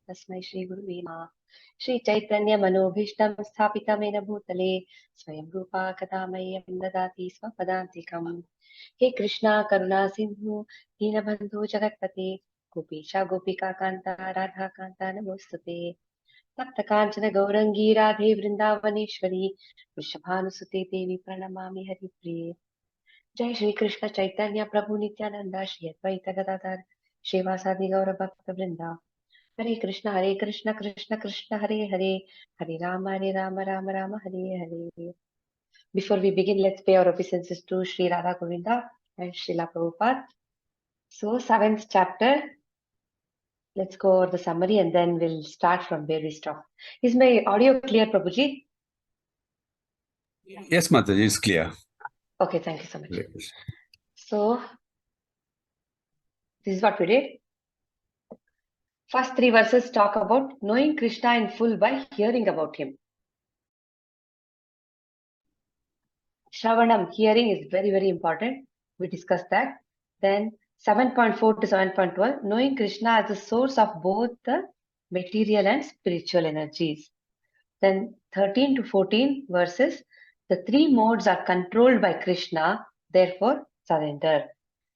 तस्मै श्रीगुरुवे नमः। श्रीचैतन्यमनोभीष्टं स्थापितमेन भूतले स्वयं रूपा कदा मह्यं ददाति स्वपदान्तिकम्। हे कृष्णा करुणा सिन्धु दीनबन्धु जगत्पते गोपीशा गोपिका कान्ता राधा कान्ता नमोस्तुते। तप्त काञ्चन गौरङ्गी राधे वृन्दावनेश्वरी वृषभानुसुते देवी प्रणमामि हरिप्रिये। जय श्री कृष्ण चैतन्य प्रभु नित्यानंद श्री अद्वैत गदाधर श्रीवासादि गौर भक्त वृंदा। हरे कृष्ण कृष्ण कृष्ण हरे हरे, हरे Ram Ram Ram Hare Hare. Before we begin, let's pay our obeisances to Sri Radha Govinda and Srila Prabhupada. So, seventh chapter. Let's go over the summary and then we'll start from where we stop. Is my audio clear, Prabhuji? Yes, Mataji, it's clear. Okay, thank you so much. So, this is what we did. First three verses talk about knowing Krishna in full by hearing about him. Shravanam, hearing is very, very important. We discussed that. Then 7.4 to 7.1, knowing Krishna as the source of both the material and spiritual energies. Then 13 to 14 verses, the three modes are controlled by Krishna, therefore surrender.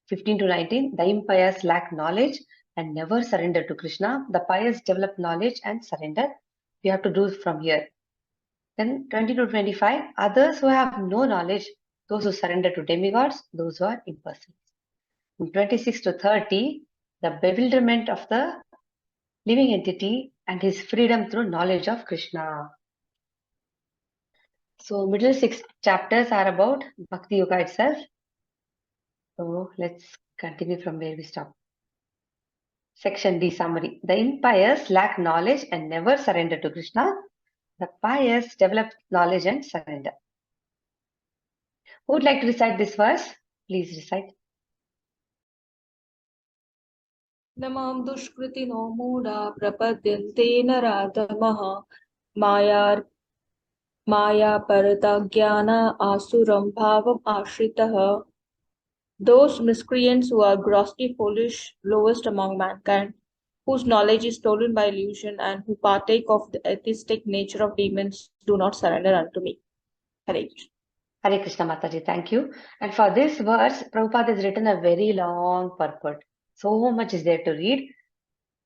15 to 19, the impious lack knowledge and never surrender to Krishna. The pious develop knowledge and surrender. We have to do from here. Then 20 to 25, others who have no knowledge, those who surrender to demigods, those who are impersonal. 26 to 30, the bewilderment of the living entity and his freedom through knowledge of Krishna. So middle 6 chapters are about Bhakti Yoga itself. So let's continue from where we stop. Section D summary. The impious lack knowledge and never surrender to Krishna. The pious develop knowledge and surrender. Who would like to recite this verse? Please recite. नमां दुष्कृतिनो मूढा प्रपद्यन्ते नराधमः मायापरता ज्ञान आसुरं भावम् आश्रितः. Those miscreants who are grossly foolish, lowest among mankind, whose knowledge is stolen by illusion and who partake of the atheistic nature of demons, do not surrender unto me. Hare Krishna. Hare Krishna Mataji, thank you. And for this verse, Prabhupada has written a very long purport. So much is there to read.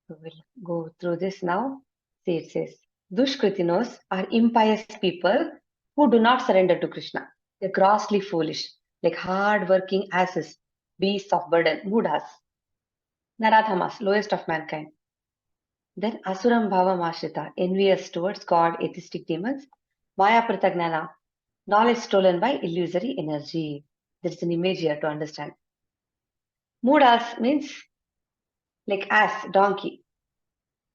So we'll go through this now. See, it says, Dushkritinos are impious people who do not surrender to Krishna. They're grossly foolish, like hard-working asses, beasts of burden, mudhas. Naradhamas, lowest of mankind. Then Asuram Bhava Mashrita, envious towards God, atheistic demons. Maya Pratagnana, knowledge stolen by illusory energy. There's an image here to understand. Mudas means like ass, donkey.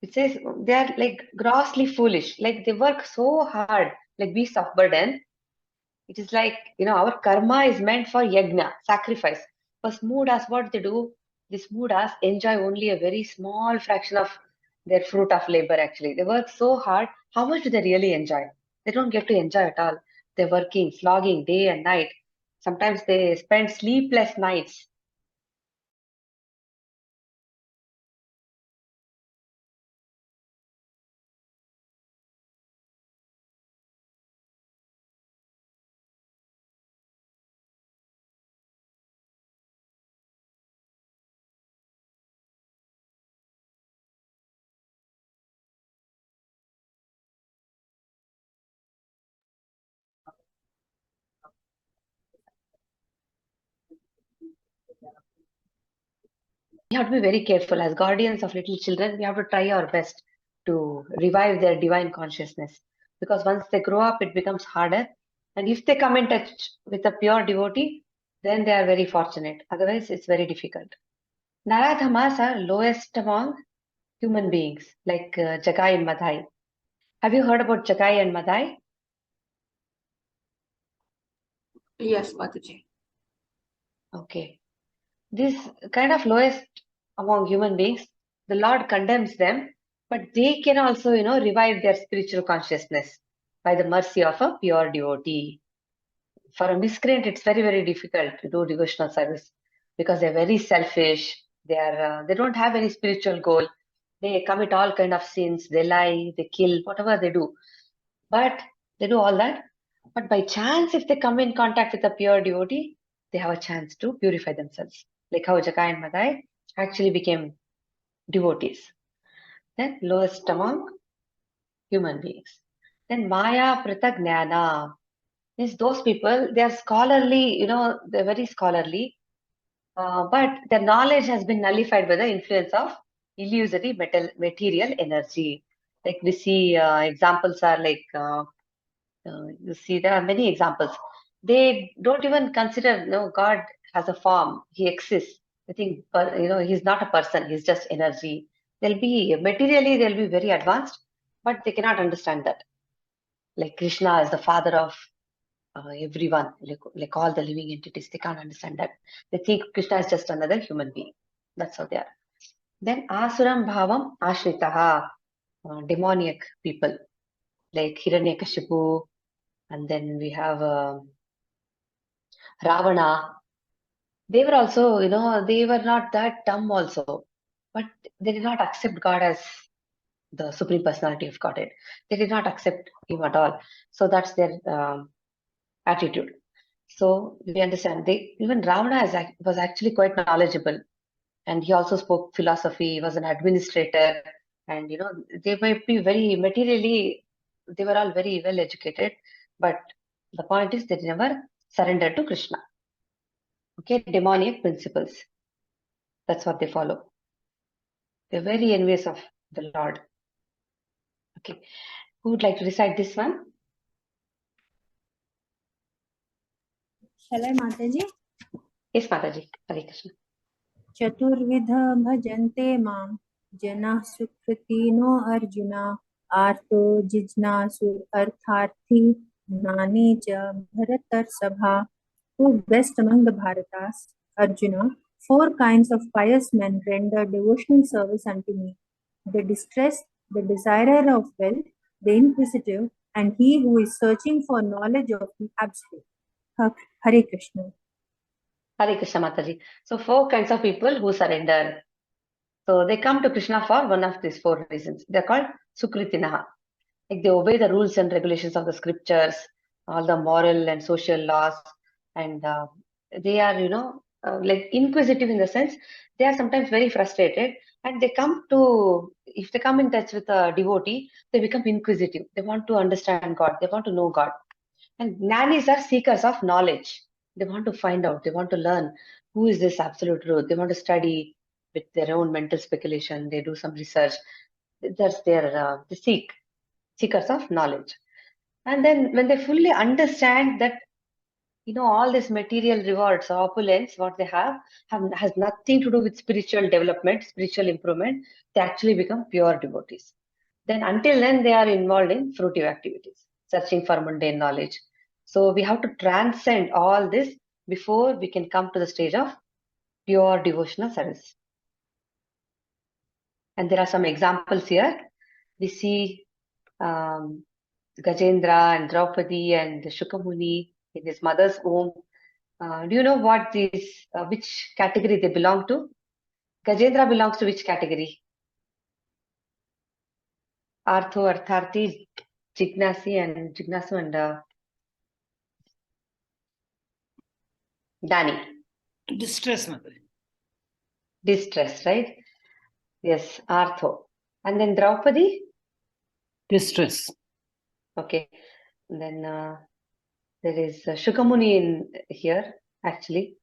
It says they are like grossly foolish, like they work so hard, like beasts of burden. It is like, our karma is meant for yajna, sacrifice. But mudas, what they do, these mudas enjoy only a very small fraction of their fruit of labor actually. They work so hard. How much do they really enjoy? They don't get to enjoy at all. They're working, slogging day and night. Sometimes they spend sleepless nights. We have to be very careful. As guardians of little children, we have to try our best to revive their divine consciousness. Because once they grow up, it becomes harder. And if they come in touch with a pure devotee, then they are very fortunate. Otherwise, it's very difficult. Naradhamas are lowest among human beings, like Jagai and Madhai. Have you heard about Jagai and Madhai? Yes, Mataji. Okay. This kind of lowest among human beings, the Lord condemns them, but they can also, revive their spiritual consciousness by the mercy of a pure devotee. For a miscreant, it's very, very difficult to do devotional service because they're very selfish. They don't have any spiritual goal. They commit all kind of sins, they lie, they kill, whatever they do. But they do all that. But by chance, if they come in contact with a pure devotee, they have a chance to purify themselves. Like how Jakai and Madai actually became devotees. Then lowest among human beings. Then Maya Pratagnana is those people, they are scholarly, they're very scholarly, but their knowledge has been nullified by the influence of illusory material energy. Like we see examples are like, you see, there are many examples. They don't even consider, God has a form, he exists. I think, he's not a person, he's just energy. Materially, they'll be very advanced, but they cannot understand that. Like Krishna is the father of everyone, like all the living entities. They can't understand that. They think Krishna is just another human being. That's how they are. Then Asuram Bhavam Ashritaha, demoniac people like Hiranyakashipu, and then we have Ravana. They were also, they were not that dumb also, but they did not accept God as the Supreme Personality of Godhead. They did not accept Him at all. So that's their attitude. So we understand. Even Ravana was actually quite knowledgeable, and he also spoke philosophy. He was an administrator, and they might be very materially. They were all very well educated, but the point is they never surrendered to Krishna. Okay, demoniac principles. That's what they follow. They're very envious of the Lord. Okay, who would like to recite this one? Shall I, Mataji? Yes, Mataji. Hare Krishna. चतुर्विध भजन्ते मां जनाः सुकृतिनो अर्जुन आर्तो जिज्ञासु अर्थार्थी ज्ञानी च भरतर्षभा. Who best among the Bharatas? Arjuna. 4 kinds of pious men render devotional service unto me: the distressed, the desirer of wealth, the inquisitive, and he who is searching for knowledge of the absolute. Hare Krishna. Hare Krishna Mataji. So 4 kinds of people who surrender. So they come to Krishna for one of these 4 reasons. They're called Sukritinaha. Like they obey the rules and regulations of the scriptures, all the moral and social laws, and they are, like inquisitive in the sense they are sometimes very frustrated, and if they come in touch with a devotee, they become inquisitive. They want to understand God. They want to know God. And gnanis are seekers of knowledge. They want to find out. They want to learn who is this absolute truth. They want to study with their own mental speculation. They do some research. That's their they seekers of knowledge. And then when they fully understand that all these material rewards or opulence, what they have has nothing to do with spiritual development, spiritual improvement, they actually become pure devotees. Then until then, they are involved in fruitive activities, searching for mundane knowledge. So we have to transcend all this before we can come to the stage of pure devotional service. And there are some examples here. We see Gajendra and Draupadi and Shukamuni in his mother's womb. Do you know which category they belong to? Gajendra belongs to which category? Artho, Artharthi, Jignasu and Dani. Distress, Mataji. Distress, right? Yes, Artho. And then Draupadi? Distress. Okay. And then there is Shukamuni in here, actually.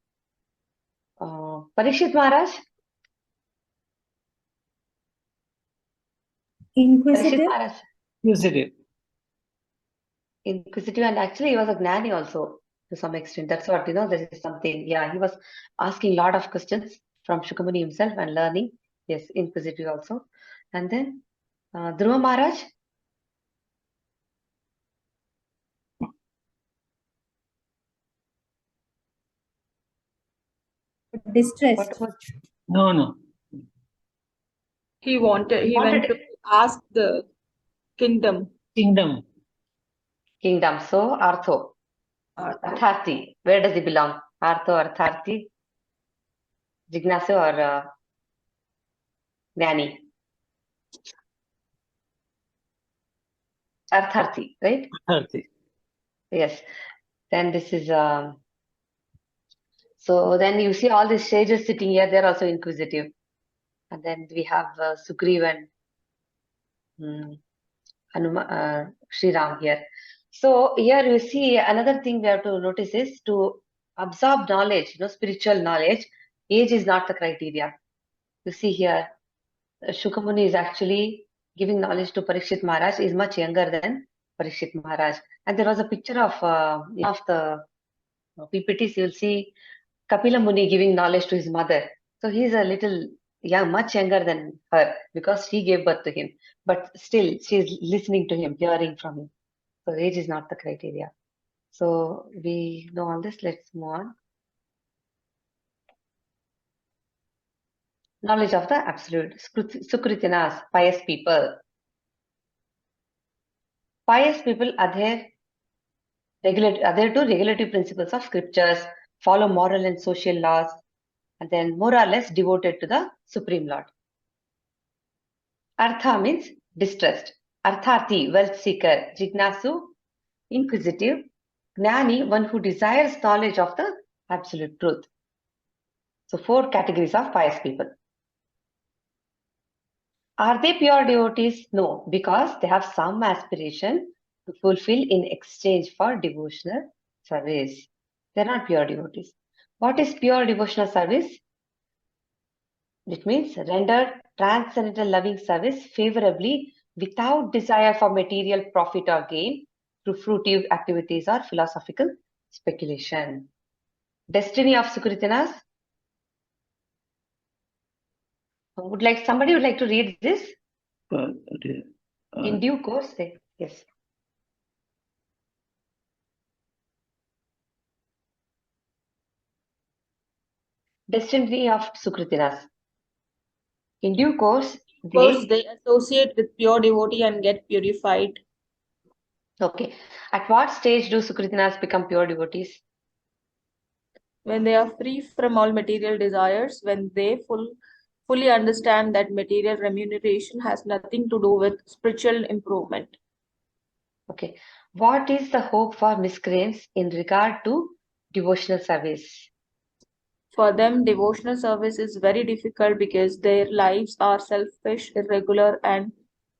Parikshit Maharaj? Inquisitive. Parikshit Maharaj. Inquisitive, and actually he was a gnani also to some extent. That's what, there is something. Yeah, he was asking a lot of questions from Shukamuni himself and learning. Yes, inquisitive also. And then Dhruva Maharaj? Distressed. No. He went to ask the kingdom. Kingdom. So, Artho. Artharthi. Where does he belong? Artho, Artharthi, Jignasu or Gnani? Artharthi, right? Arthi. Yes. Then this is so then you see all these sages sitting here, they're also inquisitive. And then we have Sugriv and Sri Ram here. So here you see another thing we have to notice is to absorb knowledge, spiritual knowledge. Age is not the criteria. You see here, Shukamuni is actually giving knowledge to Parikshit Maharaj. Is much younger than Parikshit Maharaj. And there was a picture of the PPTs. You'll see Kapila Muni giving knowledge to his mother. So he's a little young, much younger than her because she gave birth to him. But still, she's listening to him, hearing from him. So age is not the criteria. So we know all this. Let's move on. Knowledge of the absolute. Sukritinas, pious people. Pious people adhere to regulative principles of scriptures, follow moral and social laws, and then more or less devoted to the Supreme Lord. Artha means distressed. Artharthi, wealth seeker. Jignasu, inquisitive. Gnani, one who desires knowledge of the absolute truth. So 4 categories of pious people. Are they pure devotees? No, because they have some aspiration to fulfill in exchange for devotional service. They're not pure devotees. What is pure devotional service? It means render transcendental loving service favorably without desire for material profit or gain through fruitive activities or philosophical speculation. Destiny of Sukritinas. Somebody would like to read this? In due course, yes. Destiny of Sukritinas. In due course, First, they associate with pure devotee and get purified. Okay. At what stage do Sukritinas become pure devotees? When they are free from all material desires, when they fully understand that material remuneration has nothing to do with spiritual improvement. Okay. What is the hope for miscreants in regard to devotional service? For them, devotional service is very difficult because their lives are selfish, irregular, and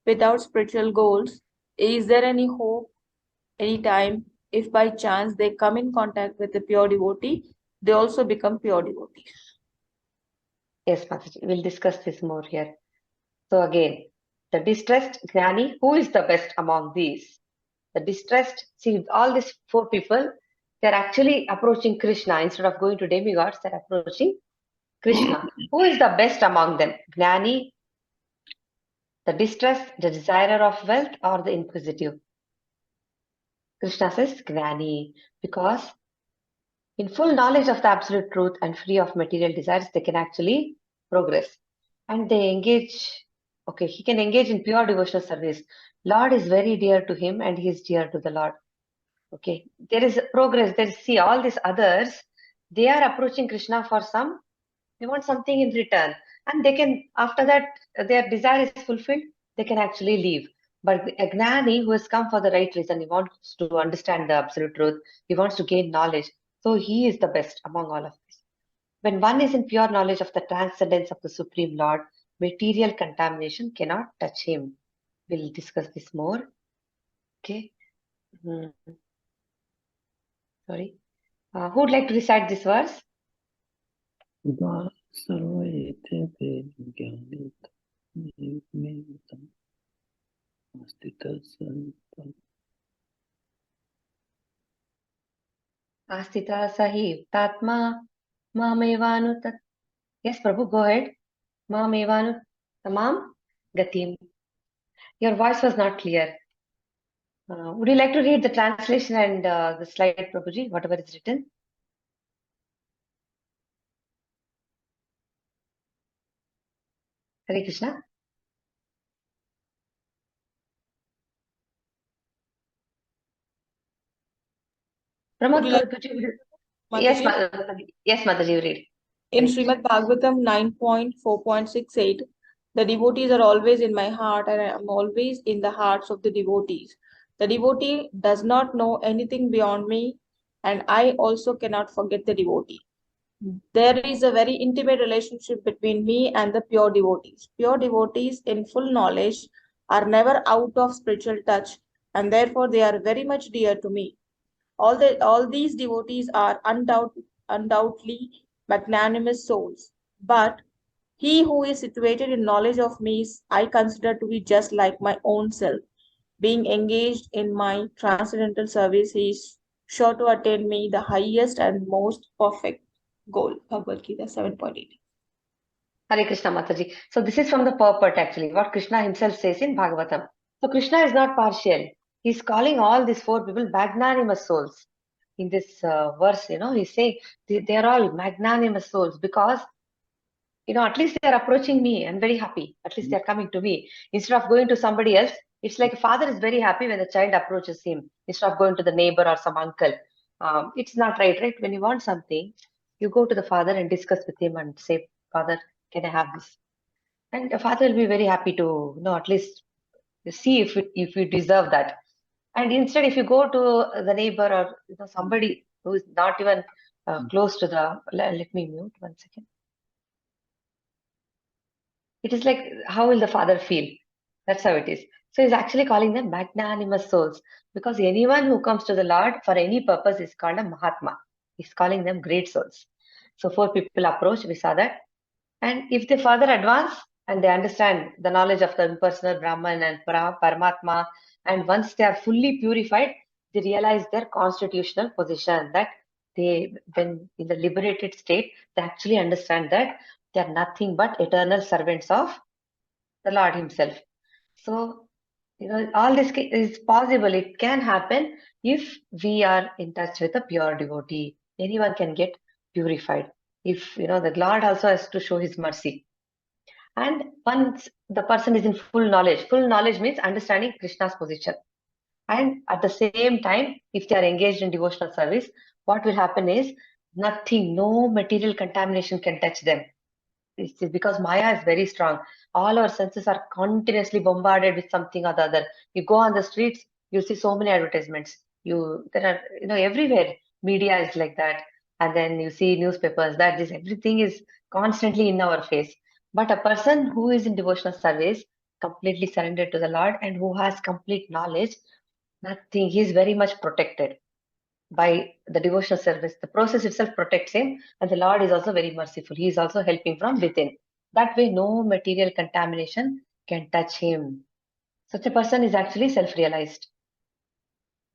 without spiritual goals. Is there any hope, any time, if by chance they come in contact with a pure devotee, they also become pure devotees? Yes, Mataji, we'll discuss this more here. So again, the distressed Gnani, who is the best among these? The distressed, see, all these 4 people, they're actually approaching Krishna. Instead of going to demigods, they're approaching Krishna. Who is the best among them? Gnani, the distressed, the desirer of wealth, or the inquisitive? Krishna says Gnani, because in full knowledge of the absolute truth and free of material desires, they can actually progress. And they engage, okay, he can engage in pure devotional service. Lord is very dear to him and he is dear to the Lord. Okay, there is progress. See all these others, they are approaching Krishna for they want something in return. And they can, after that, their desire is fulfilled, they can actually leave. But a Gnani who has come for the right reason, he wants to understand the absolute truth, he wants to gain knowledge. So he is the best among all of this. When one is in pure knowledge of the transcendence of the Supreme Lord, material contamination cannot touch him. We'll discuss this more. Okay. Sorry. Who would like to recite this verse? Astita Sahib Tatma Mamevanut. Yes, Prabhu, go ahead. Mamevanut Tamam Gatim. Your voice was not clear. Would you like to read the translation and the slide, Prabhuji, whatever is written? Hare Krishna. Pramod, yes, Mataji, you read. In Srimad Bhagavatam 9.4.68, the devotees are always in my heart and I am always in the hearts of the devotees. The devotee does not know anything beyond me, and I also cannot forget the devotee. There is a very intimate relationship between me and the pure devotees. Pure devotees in full knowledge are never out of spiritual touch, and therefore they are very much dear to me. All these devotees are undoubtedly magnanimous souls, but he who is situated in knowledge of me I consider to be just like my own self. Being engaged in my transcendental service, he is sure to attain me the highest and most perfect goal. Bhagavad Gita 7.8. Hare Krishna Mataji. So this is from the purport actually, what Krishna himself says in Bhagavatam. So Krishna is not partial. He's calling all these four people magnanimous souls. In this verse, he's saying they are all magnanimous souls because, at least they're approaching me. I'm very happy. At least they're coming to me. Instead of going to somebody else, it's like a father is very happy when the child approaches him instead of going to the neighbor or some uncle. It's not right? When you want something, you go to the father and discuss with him and say, Father, can I have this? And the father will be very happy to, at least see if you deserve that. And instead, if you go to the neighbor or somebody who is not even close to the, let me mute 1 second. It is like, how will the father feel? That's how it is. So he's actually calling them magnanimous souls because anyone who comes to the Lord for any purpose is called a Mahatma. He's calling them great souls. So four people approach, we saw that. And if they further advance and they understand the knowledge of the impersonal Brahman and Paramatma, and once they are fully purified, they realize their constitutional position, that when in the liberated state, they actually understand that they are nothing but eternal servants of the Lord himself. So, all this is possible. It can happen if we are in touch with a pure devotee. Anyone can get purified. If, the Lord also has to show his mercy. And once the person is in full knowledge means understanding Krishna's position. And at the same time, if they are engaged in devotional service, what will happen is nothing, no material contamination can touch them. It's because Maya is very strong. All our senses are continuously bombarded with something or the other. You go on the streets, you'll see so many advertisements. There are, everywhere. Media is like that. And then you see newspapers, everything is constantly in our face. But a person who is in devotional service, completely surrendered to the Lord and who has complete knowledge, nothing, he is very much protected by the devotional service. The process itself protects him, and the Lord is also very merciful. He is also helping from within. That way, no material contamination can touch him. Such a person is actually self-realized.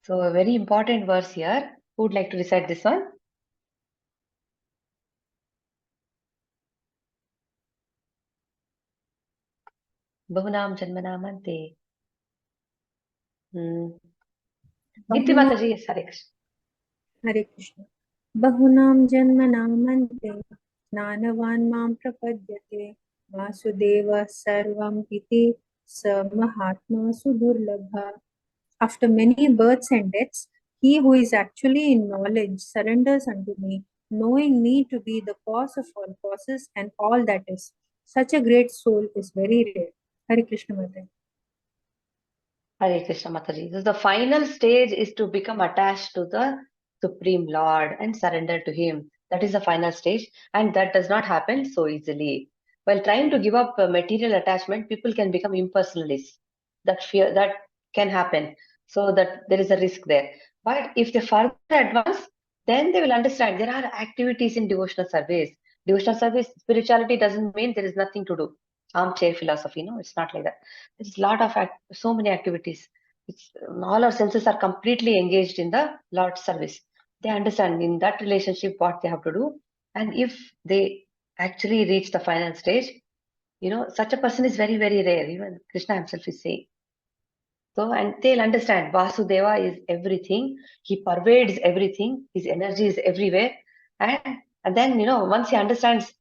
So a very important verse here. Who would like to recite this one? Bahunam Janmanamante. Dipti Bahuna- Mataji, yes, Hare Krishna. Hare Krishna. Bahunam janmanamante ज्ञानवान् मां प्रपद्यते वासुदेवः सर्वम् इति स महात्मा सुदुर्लभः. After many births and deaths, he who is actually in knowledge surrenders unto me, knowing me to be the cause of all causes and all that is. Such a great soul is very rare. Hare Krishna Mataji. Hare Krishna Mataji. So the final stage is to become attached to the Supreme Lord and surrender to Him. That is the final stage, and that does not happen so easily. While trying to give up material attachment, people can become impersonalists. That can happen. So that there is a risk there. But if they further advance, then they will understand there are activities in devotional service. Devotional service, spirituality doesn't mean there is nothing to do. Armchair philosophy, no, it's not like that. There's a lot of so many activities. All our senses are completely engaged in the Lord's service. They understand in that relationship what they have to do, and if they actually reach the final stage, such a person is very, very rare. Even Krishna himself is saying. So, and they'll understand Vasudeva is everything. He pervades everything. His energy is everywhere. And then, once he understands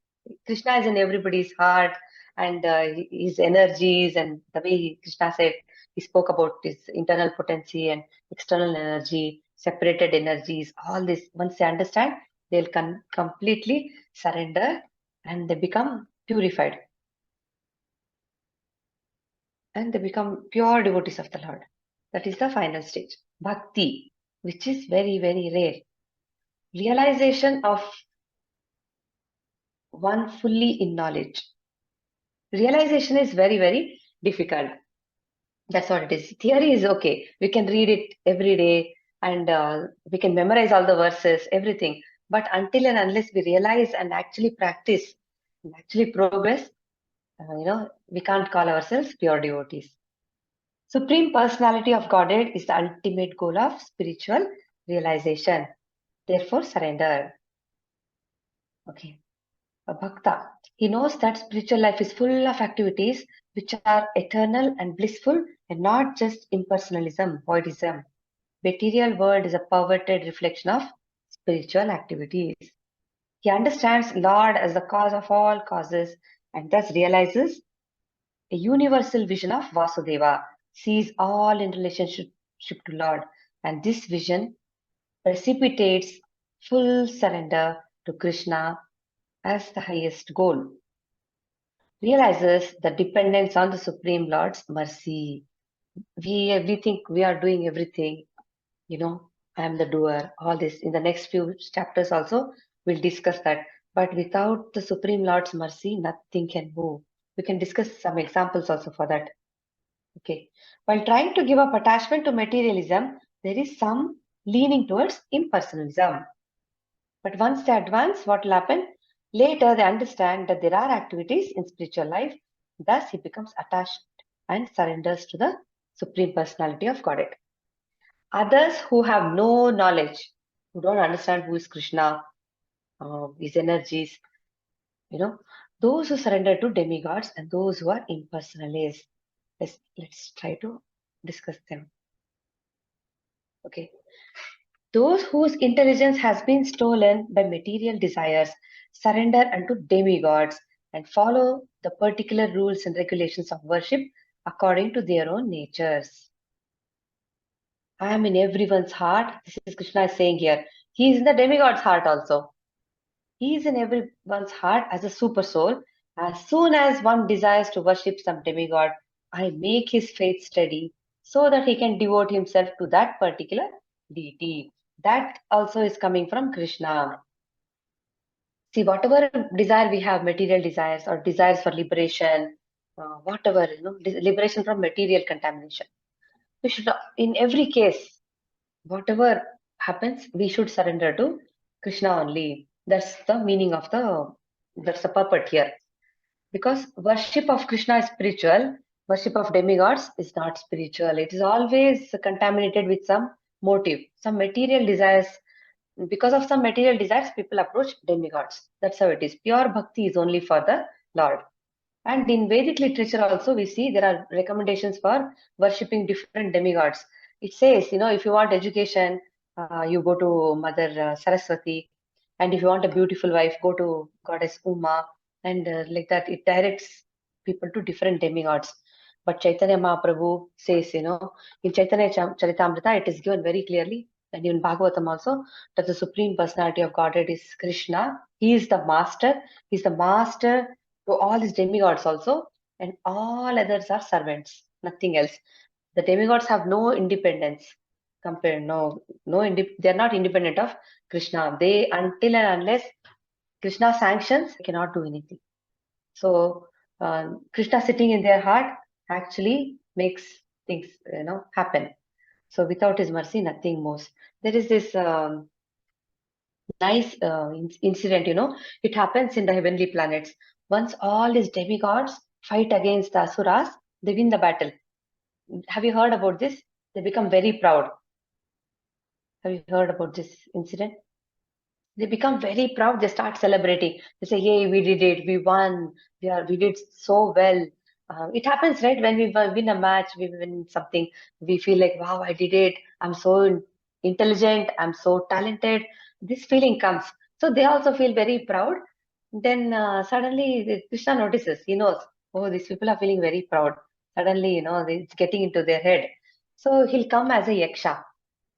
Krishna is in everybody's heart and his energies and the way Krishna said, he spoke about his internal potency and external energy, separated energies, all this. Once they understand, they'll completely surrender and they become purified. And they become pure devotees of the Lord. That is the final stage. Bhakti, which is very, very rare. Realization of one fully in knowledge. Realization is very, very difficult. That's what it is. Theory is okay. We can read it every day and we can memorize all the verses, everything. But until and unless we realize and actually practice and actually progress, we can't call ourselves pure devotees. Supreme Personality of Godhead is the ultimate goal of spiritual realization. Therefore, surrender. Okay. A bhakta. He knows that spiritual life is full of activities which are eternal and blissful and not just impersonalism, voidism. Material world is a perverted reflection of spiritual activities. He understands Lord as the cause of all causes and thus realizes a universal vision of Vasudeva, sees all in relationship to Lord, and this vision precipitates full surrender to Krishna as the highest goal. Realizes the dependence on the Supreme Lord's mercy. We think we are doing everything, I am the doer, all this. In the next few chapters also, we'll discuss that. But without the Supreme Lord's mercy, nothing can move. We can discuss some examples also for that. Okay. While trying to give up attachment to materialism, there is some leaning towards impersonalism. But once they advance, what will happen? Later, they understand that there are activities in spiritual life. Thus, he becomes attached and surrenders to the Supreme Personality of Godhead. Others who have no knowledge, who don't understand who is Krishna, his energies, those who surrender to demigods and those who are impersonalists. Let's try to discuss them. Okay. Those whose intelligence has been stolen by material desires surrender unto demigods and follow the particular rules and regulations of worship according to their own natures. I am in everyone's heart. This is Krishna is saying here. He is in the demigod's heart also. He is in everyone's heart as a super soul. As soon as one desires to worship some demigod, I make his faith steady so that he can devote himself to that particular deity. That also is coming from Krishna. See, whatever desire we have, material desires or desires for liberation, whatever, liberation from material contamination. We should, in every case, whatever happens, we should surrender to Krishna only. That's the meaning of that's the purport here. Because worship of Krishna is spiritual, worship of demigods is not spiritual. It is always contaminated with some motive, some material desires. Because of some material desires, people approach demigods. That's how it is. Pure bhakti is only for the Lord. And in Vedic literature also, we see there are recommendations for worshipping different demigods. It says, if you want education, you go to Mother Saraswati. And if you want a beautiful wife, go to Goddess Uma. And like that, it directs people to different demigods. But Chaitanya Mahaprabhu says, in Chaitanya Charitamrita, it is given very clearly, and in Bhagavatam also, that the Supreme Personality of Godhead is Krishna. He is the master. He is the master to all his demigods also, and all others are servants, nothing else. The demigods have no independence compared, they are not independent of Krishna. They, until and unless Krishna sanctions, they cannot do anything. So Krishna sitting in their heart actually makes things, happen. So without his mercy, nothing moves. There is this nice incident, it happens in the heavenly planets. Once all these demigods fight against the asuras, they win the battle. Have you heard about this? They become very proud. Have you heard about this incident? They become very proud. They start celebrating. They say, "Yay, we did it! We won! We did so well." It happens, right? When we win a match, we win something. We feel like, "Wow, I did it! I'm so intelligent. I'm so talented." This feeling comes. So they also feel very proud. Then suddenly Krishna notices. He knows, oh, these people are feeling very proud. Suddenly, it's getting into their head. So he'll come as a yaksha.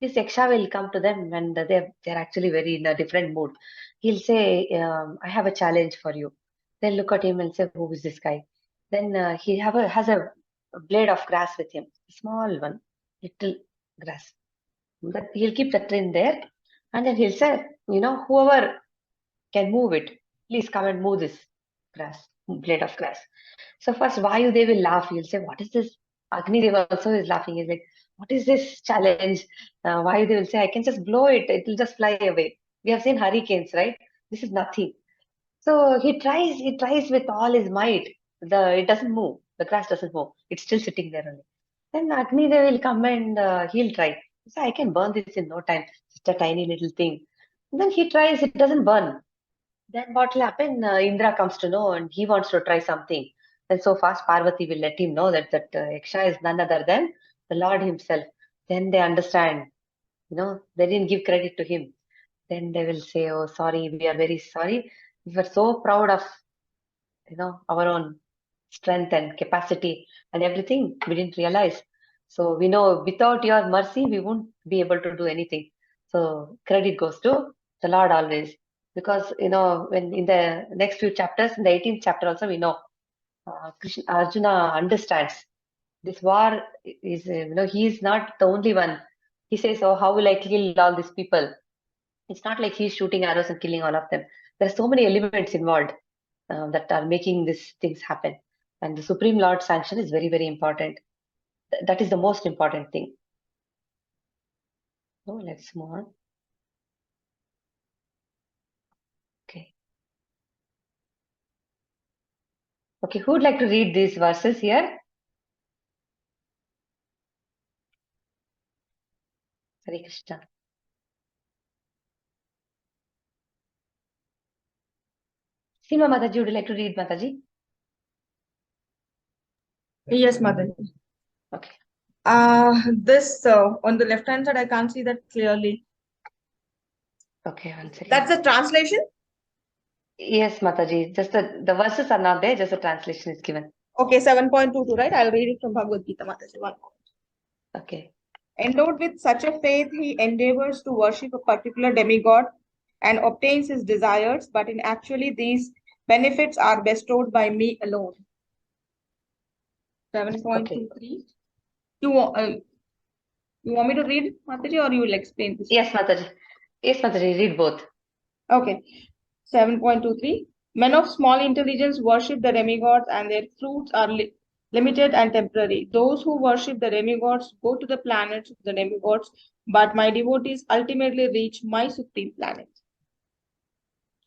This yaksha will come to them and they're actually very in a different mood. He'll say, I have a challenge for you. They'll look at him and say, who is this guy? Then he has a blade of grass with him, a small one. little grass. But he'll keep the tin there, and then he'll say, whoever can move it, please come and move this blade of grass. So first Vayu they will laugh. He'll say, what is this? Agni Deva also is laughing. He's like, what is this challenge? Vayu they will say, I can just blow it. It will just fly away. We have seen hurricanes, right? This is nothing. So he tries with all his might. It doesn't move. The grass doesn't move. It's still sitting there only. Then Agni Dev will come and he'll try. So I can burn this in no time. Just a tiny little thing. And then he tries. It doesn't burn. Then what will happen? Indra comes to know and he wants to try something. And so fast Parvati will let him know that Yaksha is none other than the Lord himself. Then they understand. They didn't give credit to him. Then they will say, oh, sorry, we are very sorry. We were so proud of, our own strength and capacity and everything. We didn't realize. So we know without your mercy, we won't be able to do anything. So credit goes to the Lord always. Because, when in the next few chapters, in the 18th chapter also, we know Arjuna understands this war is, he is not the only one. He says, oh, how will I kill all these people? It's not like he's shooting arrows and killing all of them. There are so many elements involved that are making these things happen. And the Supreme Lord's sanction is very, very important. That is the most important thing. So let's move on. Okay. Okay, who would like to read these verses here? Hare Krishna. Seema Mataji, would you like to read, Mataji? Yes, Mother. Okay. This on the left hand side, I can't see that clearly. Okay, one second. That's the translation? Yes, Mataji. Just the verses are not there, just the translation is given. Okay, 7.22, right? I'll read it from Bhagavad Gita, Mataji. One moment. Okay. Endowed with such a faith, he endeavors to worship a particular demigod and obtains his desires, but in actually these benefits are bestowed by me alone. 7.23. You want me to read it, Mataji, or you will explain this? Yes, Mataji. Yes, Mataji, read both. Okay. 7.23. Men of small intelligence worship the demigods and their fruits are limited and temporary. Those who worship the demigods go to the planets of the demigods, but my devotees ultimately reach my supreme planet.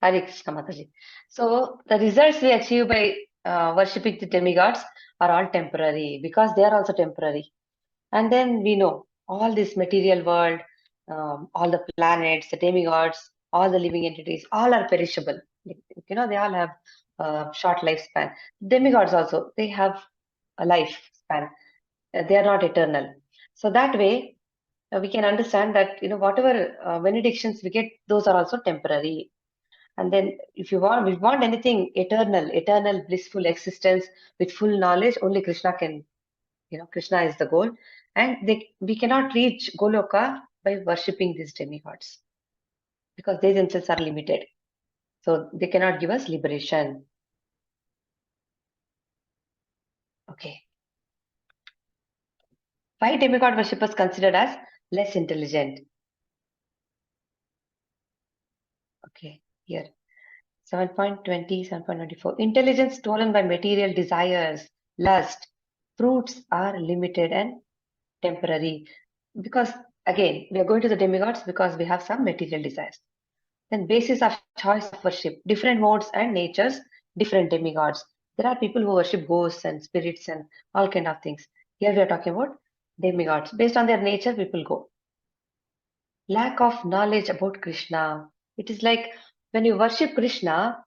Hare Krishna, Mataji. So the results we achieve by worshipping the demigods are all temporary because they are also temporary. And then we know all this material world, all the planets, the demigods, all the living entities, all are perishable. They all have a short lifespan. Demigods also, they have a lifespan. They are not eternal. So that way, we can understand that, whatever benedictions we get, those are also temporary. And then if we want anything eternal blissful existence with full knowledge, only Krishna can, Krishna is the goal. And we cannot reach Goloka by worshipping these demigods because they themselves are limited. So they cannot give us liberation. Okay. Why demigod worshippers considered as less intelligent? Okay, here. 7.20, 7.24. Intelligence stolen by material desires, lust, fruits are limited and temporary. Because again, we are going to the demigods because we have some material desires. Then basis of choice of worship, different modes and natures, different demigods. There are people who worship ghosts and spirits and all kind of things. Here we are talking about demigods. Based on their nature, people go. Lack of knowledge about Krishna. It is like when you worship Krishna,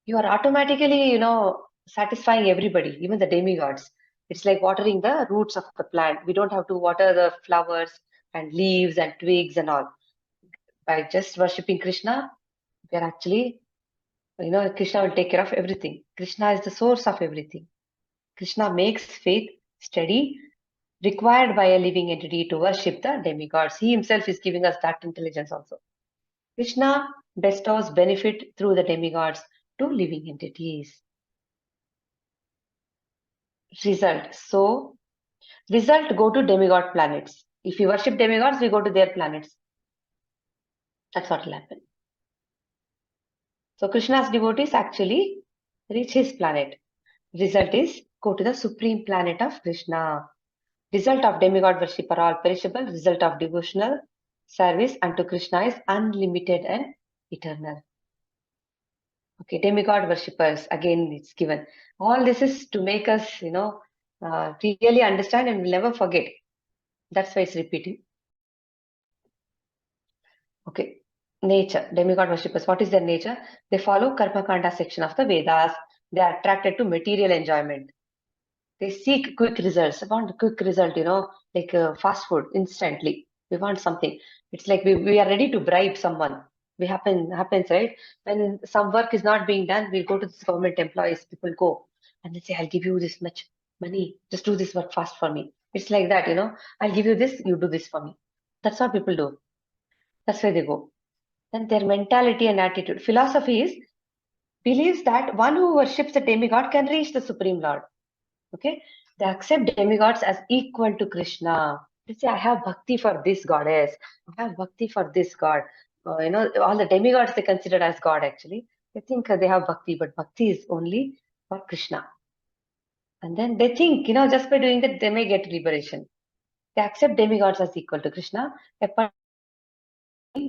you are automatically, satisfying everybody, even the demigods. It's like watering the roots of the plant. We don't have to water the flowers and leaves and twigs and all. By just worshipping Krishna, we are actually, Krishna will take care of everything. Krishna is the source of everything. Krishna makes faith steady, required by a living entity to worship the demigods. He himself is giving us that intelligence also. Krishna bestows benefit through the demigods to living entities. Result. So, Result, go to demigod planets. If you worship demigods, we go to their planets. That's what will happen. So Krishna's devotees actually reach his planet. Result is go to the supreme planet of Krishna. Result of demigod worship are all perishable. Result of devotional service unto Krishna is unlimited and eternal. Okay, demigod worshippers, again it's given. All this is to make us, really understand and we'll never forget. That's why it's repeating. Okay, nature, demigod worshippers, what is their nature? They follow Karma Kanda section of the Vedas. They are attracted to material enjoyment. They seek quick results. They want a quick result, like fast food, instantly. We want something. It's like we are ready to bribe someone. Happens, right? When some work is not being done, we go to this government employees. People go and they say, "I'll give you this much money. Just do this work fast for me." It's like that, I'll give you this. You do this for me. That's what people do. That's where they go. Then their mentality and attitude. Philosophy is believes that one who worships a demigod can reach the Supreme Lord. Okay, they accept demigods as equal to Krishna. They say, I have bhakti for this goddess, I have bhakti for this god. All the demigods they consider as God actually. They think they have bhakti, but bhakti is only for Krishna. And then they think, just by doing that, they may get liberation. They accept demigods as equal to Krishna,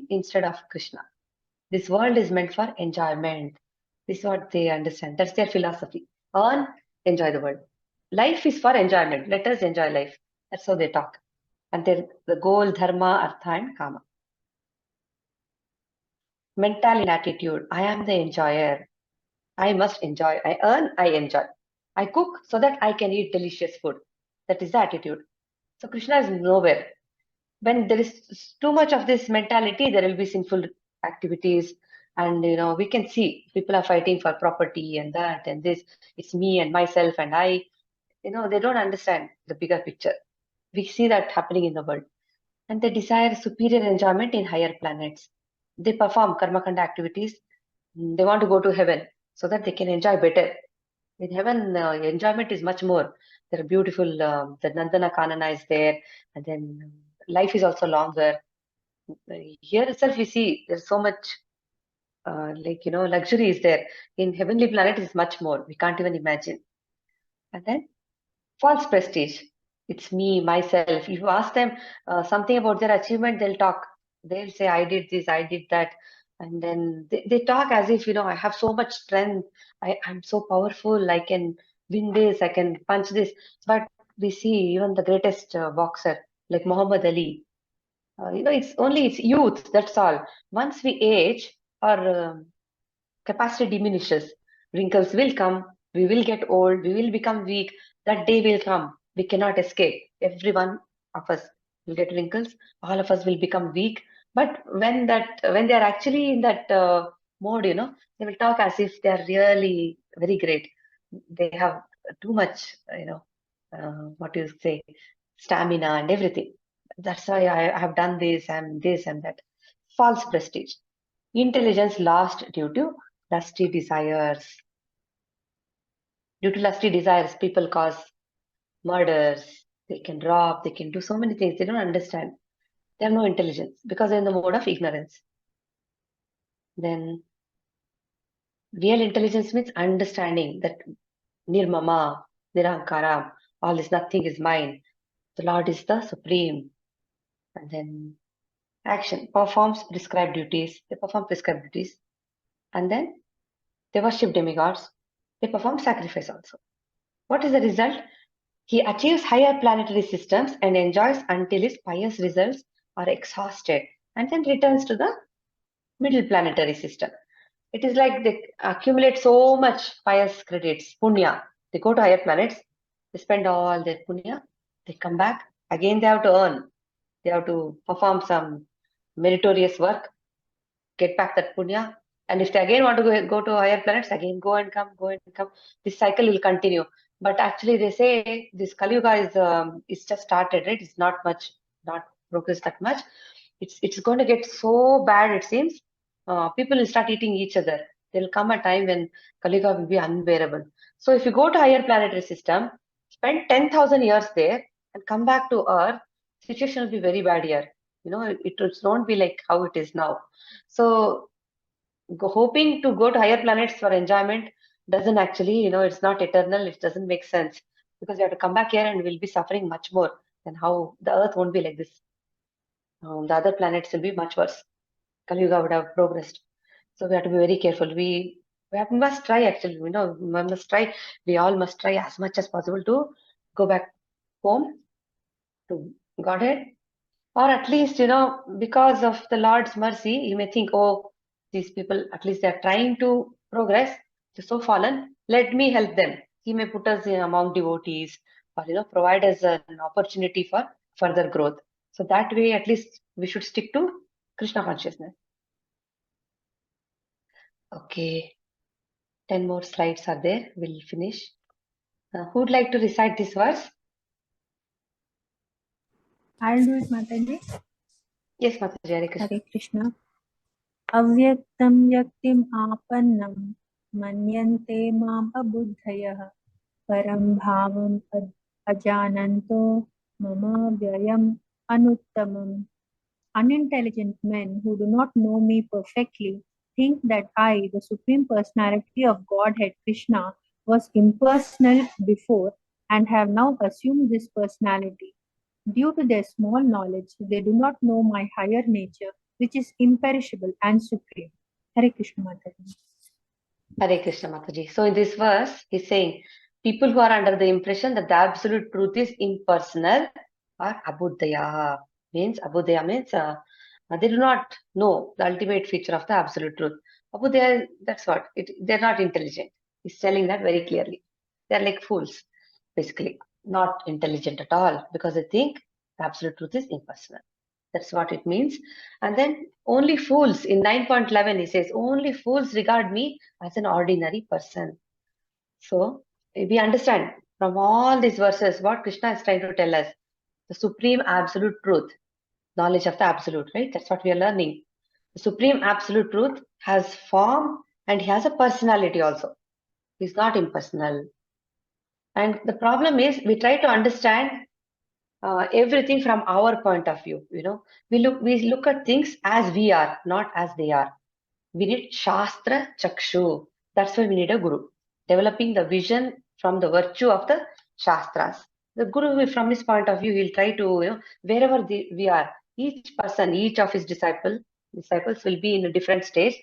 instead of Krishna. This world is meant for enjoyment. This is what they understand. That's their philosophy. Earn, enjoy the world. Life is for enjoyment. Let us enjoy life. That's how they talk. And the goal, dharma, artha, and kama. Mental attitude. I am the enjoyer. I must enjoy. I earn, I enjoy. I cook so that I can eat delicious food. That is the attitude. So Krishna is nowhere. When there is too much of this mentality, there will be sinful activities. And, we can see people are fighting for property and that and this. It's me and myself and I. They don't understand the bigger picture. We see that happening in the world. And they desire superior enjoyment in higher planets. They perform karmakanda activities. They want to go to heaven so that they can enjoy better. In heaven, enjoyment is much more. There are beautiful, the Nandana Kanana is there, and then life is also longer. Here itself, you see, there's so much, luxury is there. In heavenly planet is much more. We can't even imagine. And then false prestige. It's me, myself. If you ask them something about their achievement, they'll talk. They'll say, I did this, I did that. And then they talk as if, I have so much strength. I'm so powerful. I can win this. I can punch this. But we see even the greatest boxer, like Muhammad Ali. It's youth. That's all. Once we age, our capacity diminishes. Wrinkles will come. We will get old. We will become weak. That day will come. We cannot escape. Every one of us will get wrinkles. All of us will become weak. But when they are actually in that mode, they will talk as if they are really very great. They have too much, what you say, stamina and everything. That's why I have done this and this and that. False prestige. Intelligence lost due to lusty desires. Due to lusty desires, people cause murders. They can rob. They can do so many things. They don't understand. They have no intelligence because they're in the mode of ignorance. Then real intelligence means understanding that nirmama, nirankara, all is nothing is mine. The Lord is the supreme. And then action performs prescribed duties. They perform prescribed duties. And then they worship demigods. They perform sacrifice also. What is the result? He achieves higher planetary systems and enjoys until his pious results are exhausted and then returns to the middle planetary system. It is like they accumulate so much pious credits, punya. They go to higher planets, they spend all their punya, they come back, again they have to earn. They have to perform some meritorious work, get back that punya. And if they again want to go to higher planets, again go and come, go and come. This cycle will continue. But actually, they say this Kali Yuga is just started, right? It's not progressed that much. It's going to get so bad, it seems. People will start eating each other. There will come a time when Kali Yuga will be unbearable. So if you go to higher planetary system, spend 10,000 years there, and come back to Earth, situation will be very bad here. It won't be like how it is now. So hoping to go to higher planets for enjoyment doesn't actually, it's not eternal. It doesn't make sense because we have to come back here and we'll be suffering much more than how the Earth won't be like this. The other planets will be much worse. Kali Yuga would have progressed. So we have to be very careful. We must try actually, we must try. We all must try as much as possible to go back home to Godhead. Or at least, because of the Lord's mercy, you may think, oh, these people, at least they're trying to progress. They're so fallen. Let me help them. He may put us among devotees or, provide us an opportunity for further growth. So that way, at least we should stick to Krishna consciousness. Okay. 10 more slides are there. We'll finish. Who would like to recite this verse? I'll do it, Mataji. Yes, Mataji. Hare Krishna. Hare Krishna. अव्यक्तं व्यक्तिम् आपन्नं मन्यन्ते माम् अबुद्धयः परं भावम् अजानन्तो मम व्ययम् अनुत्तमम्. Unintelligent men who do not know me perfectly think that I, the Supreme Personality of Godhead Krishna, was impersonal before and have now assumed this personality. Due to their small knowledge, they do not know my higher nature, which is imperishable and supreme. Hare Krishna Mataji. Hare Krishna Mataji. So in this verse, he's saying people who are under the impression that the absolute truth is impersonal are abudaya. Abudaya means they do not know the ultimate feature of the absolute truth. Abudaya, that's what they're not intelligent. He's telling that very clearly. They're like fools, basically, not intelligent at all because they think the absolute truth is impersonal. That's what it means. And then only fools, in 9.11, he says, only fools regard me as an ordinary person. So we understand from all these verses what Krishna is trying to tell us. The supreme absolute truth, knowledge of the absolute, right? That's what we are learning. The supreme absolute truth has form and he has a personality also. He's not impersonal. And the problem is we try to understand everything from our point of view. We look at things as we are, not as they are. We need Shastra Chakshu. That's why we need a guru. Developing the vision from the virtue of the Shastras. The guru, from his point of view, he'll try to, wherever we are, each person, each of his disciples will be in a different stage.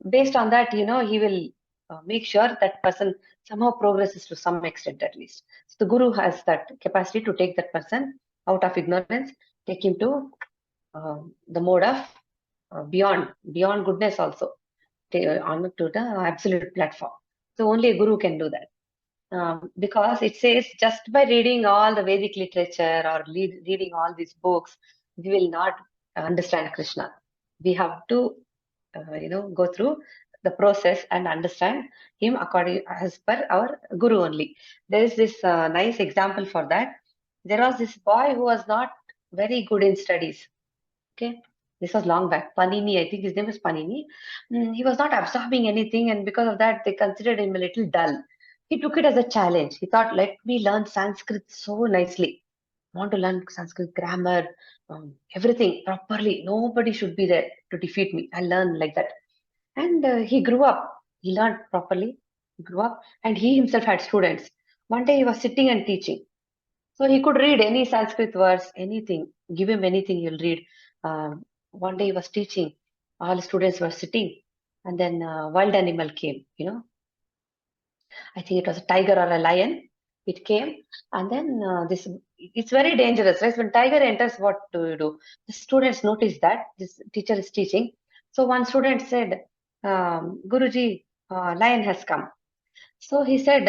Based on that, he will make sure that person somehow progresses to some extent at least. So the guru has that capacity to take that person out of ignorance, take him to the mode of beyond goodness also, on to the absolute platform. So only a guru can do that. Because it says just by reading all the Vedic literature or reading all these books, we will not understand Krishna. We have to, go through the process and understand him according as per our guru only. There is this nice example for that. There was this boy who was not very good in studies. Okay, this was long back. Panini, I think his name was Panini. He was not absorbing anything, and because of that, they considered him a little dull. He took it as a challenge. He thought, let me learn Sanskrit so nicely. I want to learn Sanskrit grammar, everything properly. Nobody should be there to defeat me. I'll learn like that. And he grew up. He learned properly. He grew up, and he himself had students. One day he was sitting and teaching. So he could read any Sanskrit verse, anything. Give him anything, he'll read. One day he was teaching. All the students were sitting, and then a wild animal came. I think it was a tiger or a lion. It came, and then it's very dangerous, right? When tiger enters, what do you do? The students noticed that this teacher is teaching. So one student said, Guruji, lion has come. So he said,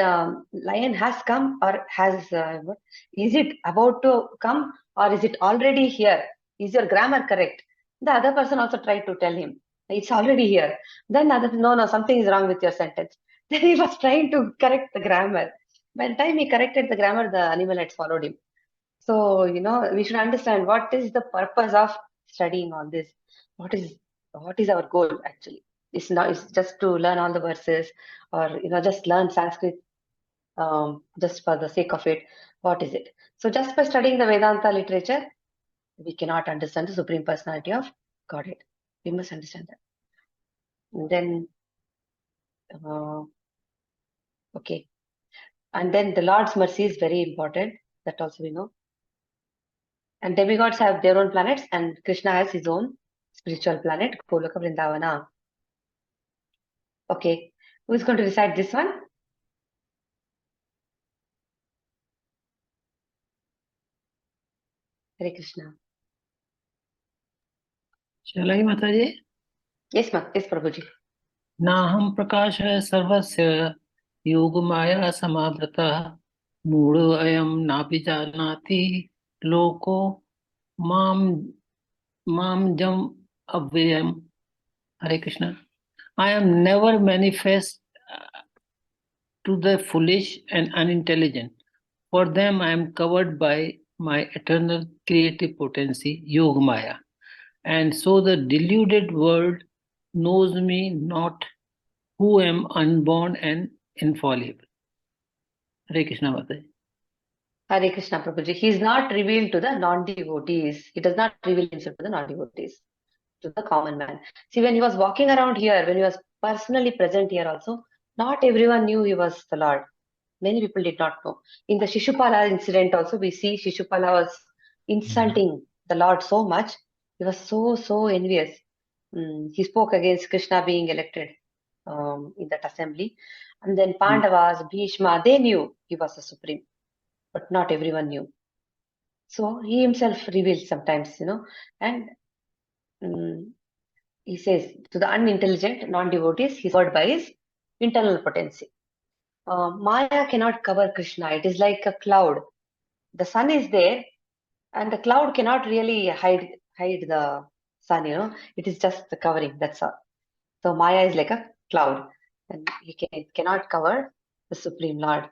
lion has come or is it about to come or is it already here? Is your grammar correct? The other person also tried to tell him, it's already here. Then no, something is wrong with your sentence. Then he was trying to correct the grammar. By the time he corrected the grammar, the animal had followed him. So, we should understand what is the purpose of studying all this. What is our goal actually? It's just to learn all the verses or, just learn Sanskrit just for the sake of it. What is it? So just by studying the Vedanta literature, we cannot understand the Supreme Personality of Godhead. We must understand that. And then, okay. And then the Lord's mercy is very important. That also we know. And demigods have their own planets, and Krishna has his own spiritual planet, Goloka Vrindavana. Okay. Who is going to recite this one? Hare Krishna. Shall I, Mataji? Yes, ma'am. Yes, Prabhuji. नाहं प्रकाशः सर्वस्य योगमाया समावृतः मूढो अयं नापि जानाति लोको मां मां जम अव्ययम्. Hare Krishna. I am never manifest to the foolish and unintelligent. For them I am covered by my eternal creative potency, Yogamaya. And so the deluded world knows me not, who am unborn and infallible. Hare Krishna Mataji. Hare Krishna, Prabhuji. He is not revealed to the non-devotees. He does not reveal himself to the non-devotees, to the common man. See, when he was walking around here, when he was personally present here also, not everyone knew he was the Lord. Many people did not know. In the Shishupala incident also, we see Shishupala was insulting the Lord so much. He was so envious. He spoke against Krishna being elected in that assembly. And then Pandavas, Bhishma, they knew he was the supreme, but not everyone knew. So he himself reveals sometimes, and he says to the unintelligent, non-devotees, he's covered by his internal potency. Maya cannot cover Krishna. It is like a cloud. The sun is there, and the cloud cannot really hide the sun. It is just the covering. That's all. So Maya is like a cloud, and he cannot cover the Supreme Lord.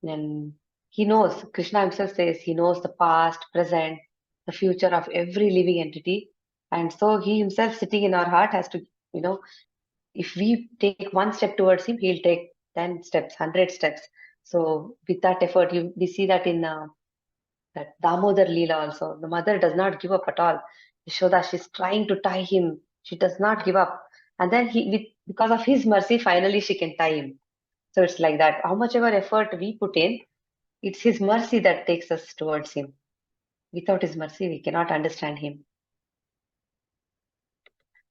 And he knows. Krishna himself says he knows the past, present, the future of every living entity, and so he himself, sitting in our heart, has to, if we take one step towards him, he'll take 10 steps, 100 steps. So with that effort, we see that in that Damodar Leela also. The mother does not give up at all. Yashoda, she's trying to tie him. She does not give up. And then because of his mercy, finally she can tie him. So it's like that. How much ever effort we put in, it's his mercy that takes us towards him. Without his mercy, we cannot understand him.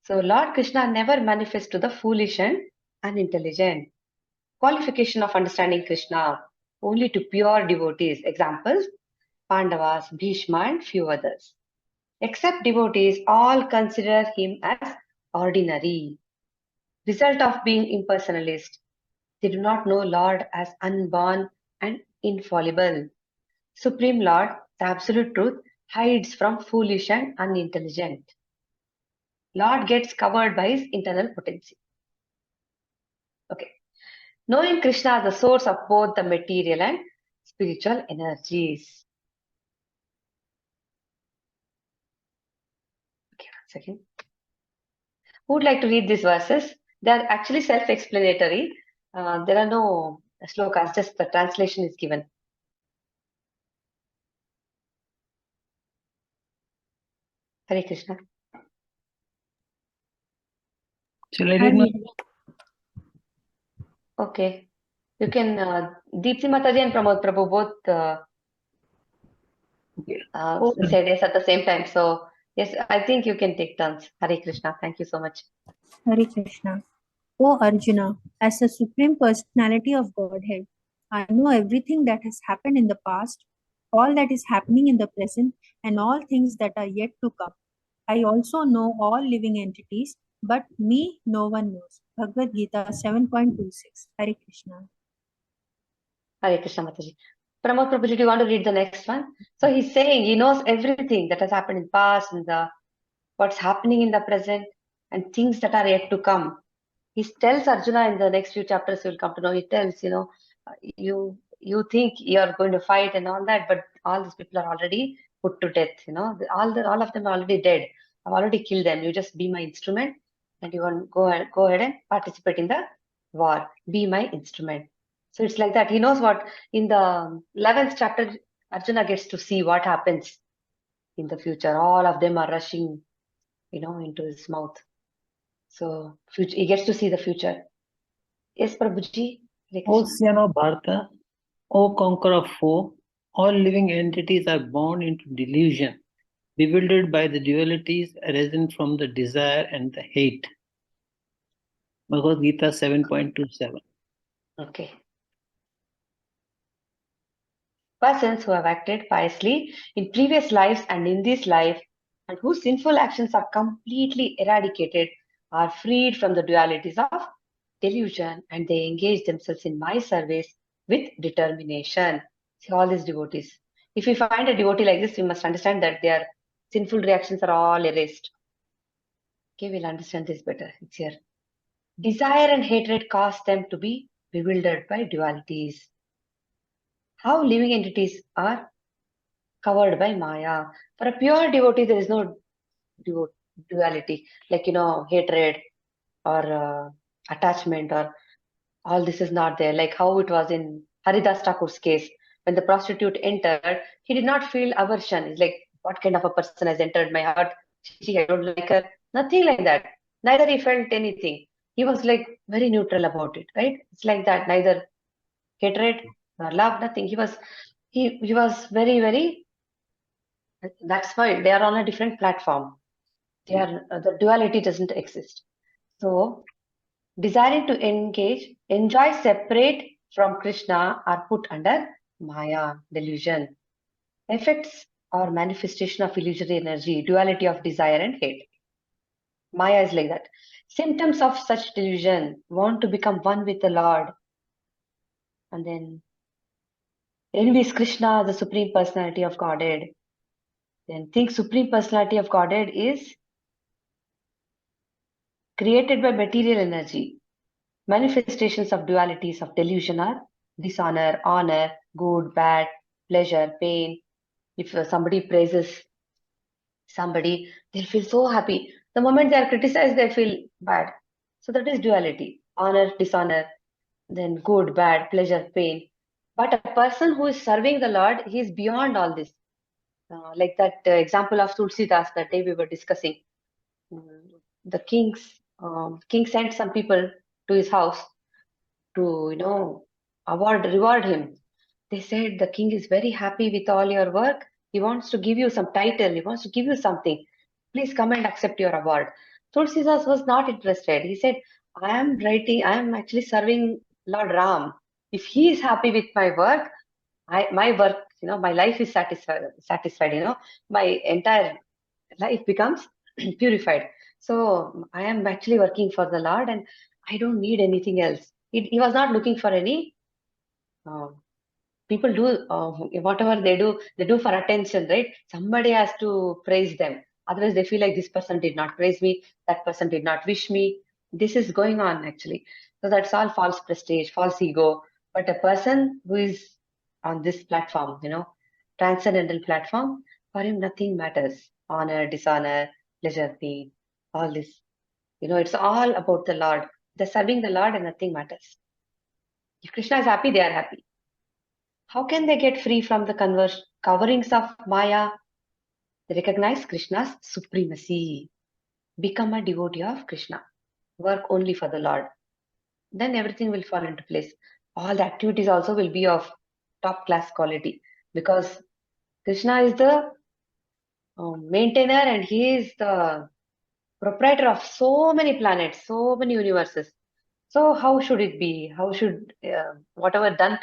So Lord Krishna never manifests to the foolish and unintelligent. Qualification of understanding Krishna only to pure devotees. Examples, Pandavas, Bhishma, and few others. Except devotees, all consider him as ordinary. Result of being impersonalist. They do not know Lord as unborn and infallible. Supreme Lord, the absolute truth, hides from foolish and unintelligent. Lord gets covered by his internal potency. Okay. Knowing Krishna as the source of both the material and spiritual energies. Okay, 1 second. Who would like to read these verses? They are actually self-explanatory. There are no slokas, just the translation is given. Hare Krishna. Shall I read my? Okay. You can, Deepti Mataji and Pramod Prabhu both said yes at the same time. So, yes, I think you can take turns. Hare Krishna. Thank you so much. Hare Krishna. O Arjuna, as the Supreme Personality of Godhead, I know everything that has happened in the past, all that is happening in the present, and all things that are yet to come. I also know all living entities, but me no one knows. Bhagavad Gita 7.26. Hare Krishna. Hare Krishna Mataji. Pramod Prabhuji, do you want to read the next one? So he's saying he knows everything that has happened in the past and what's happening in the present and things that are yet to come. He tells Arjuna in the next few chapters, you'll come to know, he tells, you think you're going to fight and all that, but all these people are already put to death, all of them are already dead. I've already killed them. You just be my instrument and you want to go ahead and participate in the war. Be my instrument. So it's like that. He knows what in the 11th chapter, Arjuna gets to see what happens in the future. All of them are rushing, into his mouth. So he gets to see the future. Yes, Prabhuji. Hare O Krishna. son of Bharata, O conqueror of foe, all living entities are born into delusion, bewildered by the dualities arising from the desire and the hate. Bhagavad Gita 7.27. Okay. Persons who have acted piously in previous lives and in this life, and whose sinful actions are completely eradicated, are freed from the dualities of delusion, and they engage themselves in my service with determination. See, all these devotees. If we find a devotee like this, we must understand that their sinful reactions are all erased. Okay, we'll understand this better. It's here. Desire and hatred cause them to be bewildered by dualities. How living entities are covered by Maya. For a pure devotee, there is no duality, like, hatred or attachment, or all this is not there. Like how it was in Haridas Thakur's case. When the prostitute entered, he did not feel aversion. It's like, what kind of a person has entered my heart? I don't like her. Nothing like that. Neither he felt anything. He was like very neutral about it, right? It's like that. Neither hatred nor love, nothing. He was very, very. That's why they are on a different platform. The duality doesn't exist. So, desiring to enjoy separate from Krishna are put under Maya, delusion. Effects or manifestation of illusory energy, duality of desire and hate. Maya is like that. Symptoms of such delusion: want to become one with the Lord, and then envies Krishna, the Supreme Personality of Godhead. Then think Supreme Personality of Godhead is created by material energy. Manifestations of dualities of delusion are dishonor, honor, good, bad, pleasure, pain. If somebody praises somebody, they'll feel so happy. The moment they are criticized, they feel bad. So that is duality: honor, dishonor, then good, bad, pleasure, pain. But a person who is serving the Lord, he is beyond all this. Like that example of Tulsidas that day we were discussing. The king sent some people to his house to, reward him. They said, the king is very happy with all your work. He wants to give you some title. He wants to give you something. Please come and accept your award. Tulsidas was not interested. He said, I am actually serving Lord Ram. If he is happy with my work, my work, my life is satisfied, my entire life becomes purified. So I am actually working for the Lord and I don't need anything else. He was not looking for any. Uh, People do whatever they do for attention, right? Somebody has to praise them. Otherwise, they feel like this person did not praise me, that person did not wish me. This is going on actually. So that's all false prestige, false ego. But a person who is on this platform, transcendental platform, for him nothing matters. Honor, dishonor, pleasure, pain, all this. It's all about the Lord. They're serving the Lord and nothing matters. If Krishna is happy, they are happy. How can they get free from the coverings of Maya? They recognize Krishna's supremacy. Become a devotee of Krishna. Work only for the Lord. Then everything will fall into place. All the activities also will be of top class quality because Krishna is the maintainer and he is the proprietor of so many planets, so many universes. So how should it be? How should whatever done,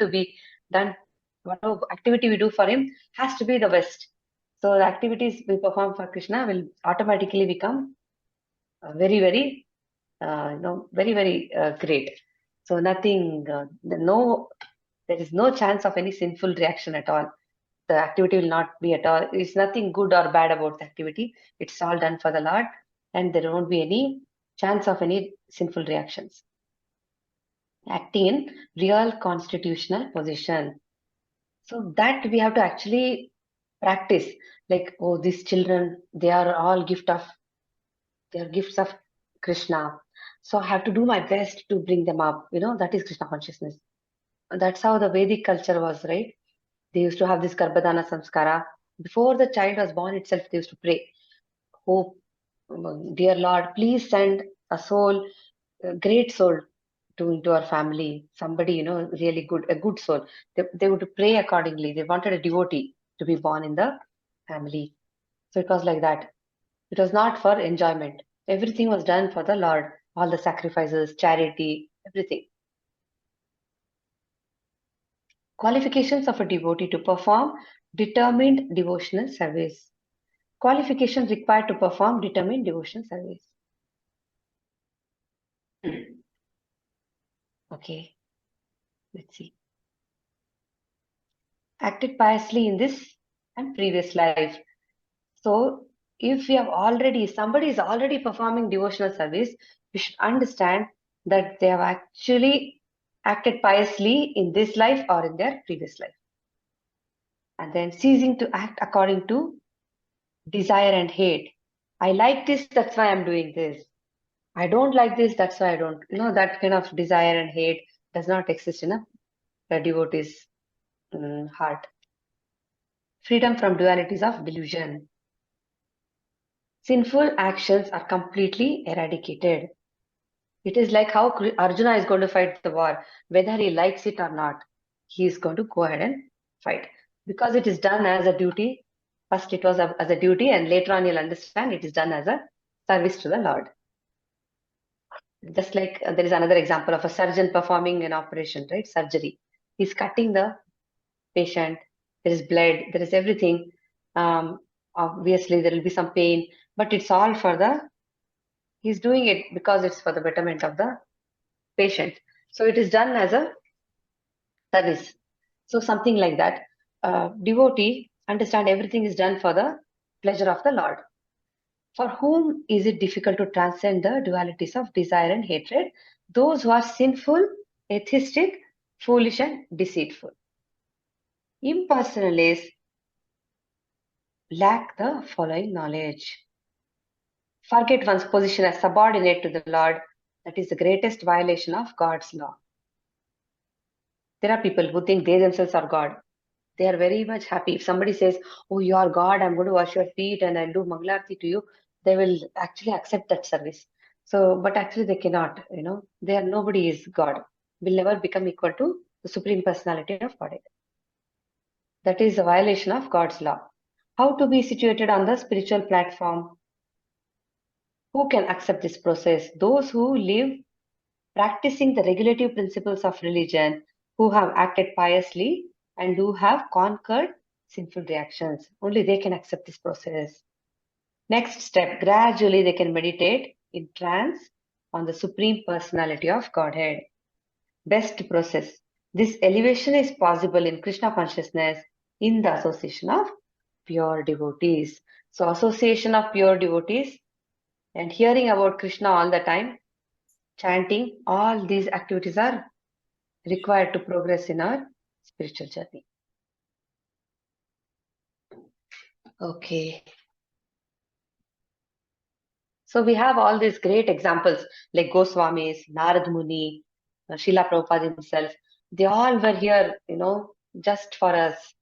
whatever activity we do for him has to be the best. So the activities we perform for Krishna will automatically become very, very, very, very great. So nothing, there is no chance of any sinful reaction at all. The activity will not be at all. It's nothing good or bad about the activity. It's all done for the Lord, and there won't be any chance of any sinful reactions. Acting in real constitutional position. So that we have to actually practice. Like, oh, these children, they are all gifts of Krishna. So I have to do my best to bring them up. That is Krishna consciousness. That's how the Vedic culture was, right? They used to have this Garbhadana Samskara. Before the child was born itself, they used to pray, "Oh, dear Lord, please send a soul, a great soul into our family, somebody, really good, a good soul." They would pray accordingly. They wanted a devotee to be born in the family. So it was like that. It was not for enjoyment. Everything was done for the Lord. All the sacrifices, charity, everything. Qualifications of a devotee to perform determined devotional service. Qualifications required to perform determined devotional service. Okay, let's see. Acted piously in this and previous life. So, if somebody is already performing devotional service, we should understand that they have actually acted piously in this life or in their previous life. And then ceasing to act according to desire and hate. I like this, that's why I'm doing this. I don't like this, that's why I don't. That kind of desire and hate does not exist in a devotee's heart. Freedom from dualities of delusion. Sinful actions are completely eradicated. It is like how Arjuna is going to fight the war, whether he likes it or not. He is going to go ahead and fight because it is done as a duty. First, it was as a duty, and later on, you'll understand it is done as a service to the Lord. Just like there is another example of a surgeon performing an operation, right? Surgery. He's cutting the patient. There is blood. There is everything. Obviously, there will be some pain, but it's all he's doing it because it's for the betterment of the patient. So it is done as a service. So something like that. Devotee understand everything is done for the pleasure of the Lord. For whom is it difficult to transcend the dualities of desire and hatred? Those who are sinful, atheistic, foolish, and deceitful. Impersonalists lack the following knowledge. Forget one's position as subordinate to the Lord. That is the greatest violation of God's law. There are people who think they themselves are God. They are very much happy. If somebody says, "Oh, you are God, I'm going to wash your feet and I'll do Mangalarti to you," they will actually accept that service. So, but actually they cannot, nobody is God. Will never become equal to the Supreme Personality of Godhead. That is a violation of God's law. How to be situated on the spiritual platform? Who can accept this process? Those who live practicing the regulative principles of religion, who have acted piously, and who have conquered sinful reactions. Only they can accept this process. Next step, gradually they can meditate in trance on the Supreme Personality of Godhead. Best process. This elevation is possible in Krishna consciousness in the association of pure devotees. So association of pure devotees and hearing about Krishna all the time, chanting, all these activities are required to progress in our spiritual journey. Okay. So we have all these great examples like Goswamis, Narad Muni, Srila Prabhupada himself. They all were here, just for us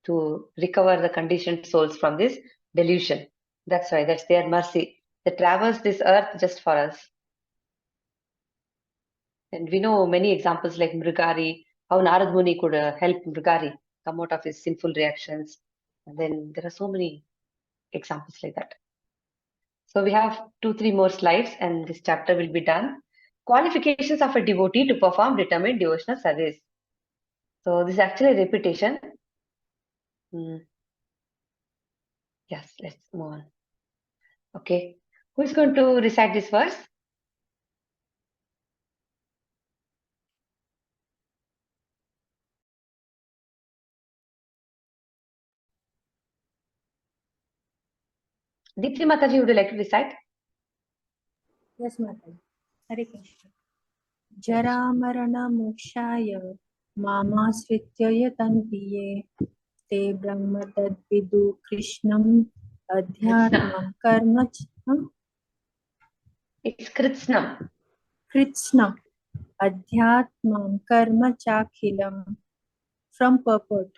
to recover the conditioned souls from this delusion. That's why, that's their mercy. They traversed this earth just for us. And we know many examples like Mrigari, how Narad Muni could help Mrigari come out of his sinful reactions. And then there are so many examples like that. So we have 2-3 more slides and this chapter will be done. Qualifications of a devotee to perform determined devotional service. So this is actually a repetition. Yes, let's move on. Okay. Who is going to recite this verse? Deepti Mataji, would you like to recite? Yes, Mataji. Hare Krishna. जरामरणमोक्षाय मामाश्रित्य यतन्ति ये ते ब्रह्म तद्विदु कृष्णम् अध्यात्मं कर्म It's Kritsnam. कृत्स्नम् अध्यात्मं कर्म चाखिलम्. From purport,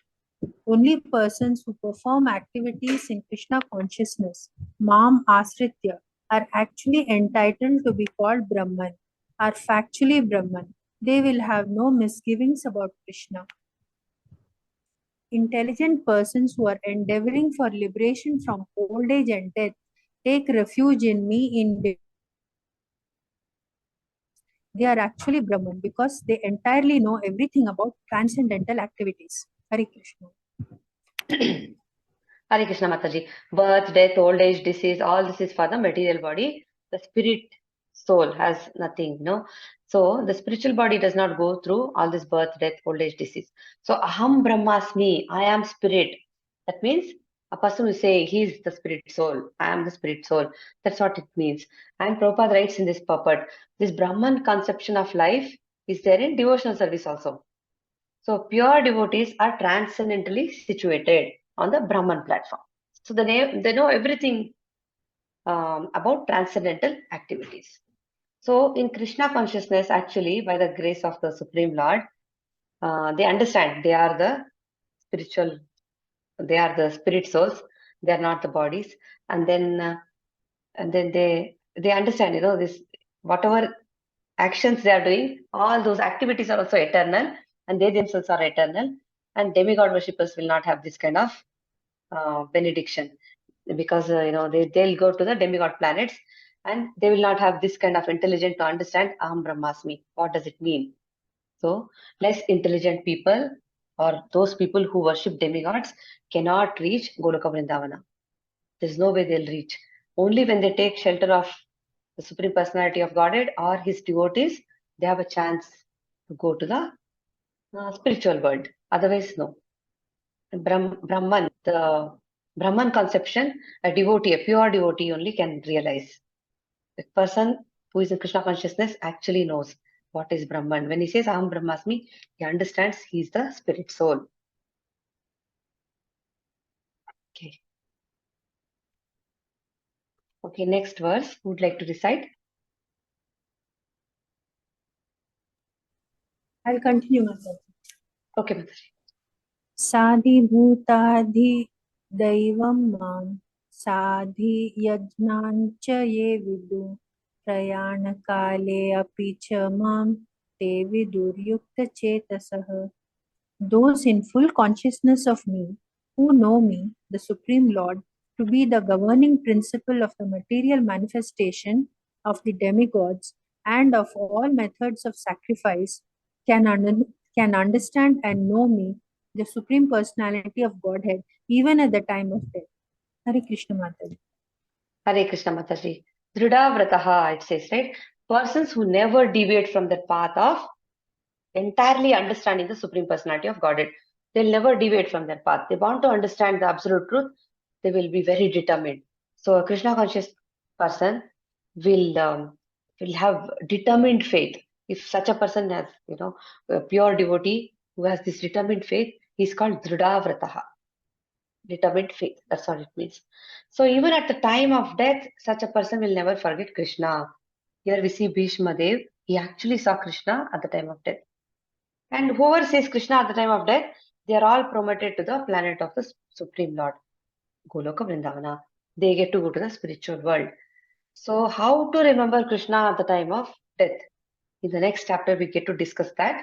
Only persons who perform activities in Krishna consciousness, Mam Asritya, are actually entitled to be called Brahman, are factually Brahman. They will have no misgivings about Krishna. Intelligent persons who are endeavoring for liberation from old age and death take refuge in me they are actually Brahman because they entirely know everything about transcendental activities. Hare Krishna. Hare Krishna Mataji. Birth, death, old age, disease, all this is for the material body. The spirit soul has nothing, So the spiritual body does not go through all this birth, death, old age, disease. So Aham Brahmasmi, I am spirit. That means a person will say he is the spirit soul. I am the spirit soul. That's what it means. And Prabhupada writes in this purport, this Brahman conception of life is there in devotional service also. So pure devotees are transcendentally situated on the Brahman platform. So they know everything about transcendental activities. So in Krishna consciousness, actually, by the grace of the Supreme Lord, they understand they are the spiritual, they are the spirit souls, they are not the bodies, and then they understand, this whatever actions they are doing, all those activities are also eternal, and they themselves are eternal, and demigod worshippers will not have this kind of benediction because they'll go to the demigod planets and they will not have this kind of intelligence to understand Aham Brahmasmi. What does it mean? So less intelligent people or those people who worship demigods cannot reach Goloka Vrindavana. There's no way they'll reach. Only when they take shelter of the Supreme Personality of Godhead or his devotees, they have a chance to go to the spiritual world. Otherwise, no. Brahman, the Brahman conception, a devotee, a pure devotee only can realize. The person who is in Krishna consciousness actually knows what is Brahman. When he says Aham Brahmasmi, he understands he is the spirit soul. Okay. Okay, next verse. Who would like to recite? I'll continue, Mataji. Okay, Mataji. साधिभूताधिदैवं मां साधियज्ञाञ्च ये विदु प्रयाणकाले अपि च मां ते विदुर्युक्तचेतसः. Those in full consciousness of me, who know me, the Supreme Lord, to be the governing principle of the material manifestation of the demigods and of all methods of sacrifice, can understand and know me, the Supreme Personality of Godhead, even at the time of death. Hare Krishna Mataji. Hare Krishna Mataji. Dhrida it says, right? Persons who never deviate from the path of entirely understanding the Supreme Personality of Godhead. They'll never deviate from their path. They want to understand the absolute truth. They will be very determined. So a Krishna conscious person will have determined faith. If such a person has, a pure devotee who has this determined faith, he's called Dhrida determined faith. That's what it means. So even at the time of death, such a person will never forget Krishna. Here we see Bhishma Dev. He actually saw Krishna at the time of death. And whoever says Krishna at the time of death, they are all promoted to the planet of the Supreme Lord, Goloka Vrindavana. They get to go to the spiritual world. So how to remember Krishna at the time of death? In the next chapter, we get to discuss that.